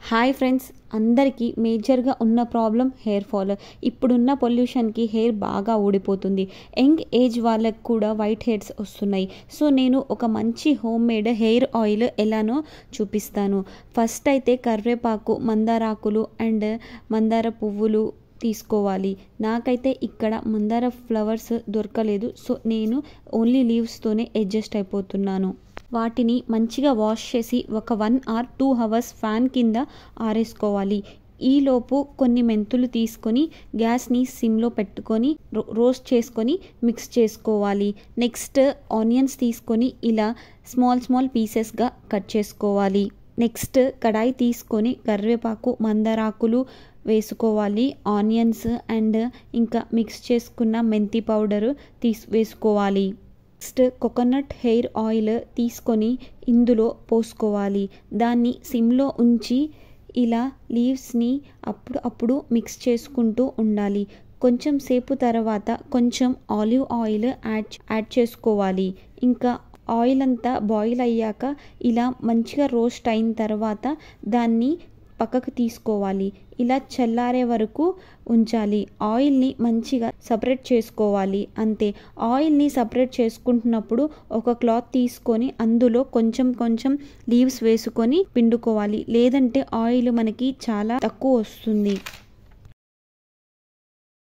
Hi friends, అందరికీ మేజర్గా ఉన్న ప్రాబ్లం హెయిర్ ఫాల్. ఇప్పుడున్న పొల్యూషన్కి హెయిర్ బాగా ఊడిపోతుంది. యంగ్ ఏజ్ వాళ్ళకి కూడా వైట్ హెయిర్స్ వస్తున్నాయి. సో నేను ఒక మంచి హోమ్ మేడ్ హెయిర్ ఆయిల్ ఎలానో చూపిస్తాను. ఫస్ట్ అయితే కరివేపాకు, మందారాకులు అండ్ మందార పువ్వులు తీసుకోవాలి. నాకైతే ఇక్కడ మందార ఫ్లవర్స్ దొరకలేదు, సో నేను ఓన్లీ లీవ్స్తోనే అడ్జస్ట్ అయిపోతున్నాను. వాటిని మంచిగా వాష్ చేసి ఒక 1 or 2 hours ఫ్యాన్ కింద ఆరేసుకోవాలి. ఈలోపు కొన్ని మెంతులు తీసుకొని గ్యాస్ని సిమ్లో పెట్టుకొని రోస్ట్ చేసుకొని మిక్స్ చేసుకోవాలి. నెక్స్ట్ ఆనియన్స్ తీసుకొని ఇలా స్మాల్ పీసెస్గా కట్ చేసుకోవాలి. నెక్స్ట్ కడాయి తీసుకొని కరివేపాకు, మందారాకులు వేసుకోవాలి. ఆనియన్స్ అండ్ ఇంకా మిక్స్ చేసుకున్న మెంతి పౌడరు వేసుకోవాలి. నెక్స్ట్ కోకోనట్ హెయిర్ ఆయిల్ తీసుకొని ఇందులో పోసుకోవాలి. దాన్ని సిమ్లో ఉంచి ఇలా లీవ్స్ని అప్పుడు మిక్స్ చేసుకుంటూ ఉండాలి. కొంచెం సేపు తర్వాత కొంచెం ఆలివ్ ఆయిల్ యాడ్ చేసుకోవాలి. ఇంకా ఆయిల్ అంతా బాయిల్ అయ్యాక ఇలా మంచిగా రోస్ట్ అయిన తర్వాత దాన్ని పక్కకు తీసుకోవాలి. ఇలా చల్లారే వరకు ఉంచాలి. ఆయిల్ని మంచిగా సపరేట్ చేసుకోవాలి. అంతే. ఆయిల్ని సపరేట్ చేసుకుంటున్నప్పుడు ఒక క్లాత్ తీసుకొని అందులో కొంచెం లీవ్స్ వేసుకొని పిండుకోవాలి. లేదంటే ఆయిల్ మనకి చాలా తక్కువ వస్తుంది.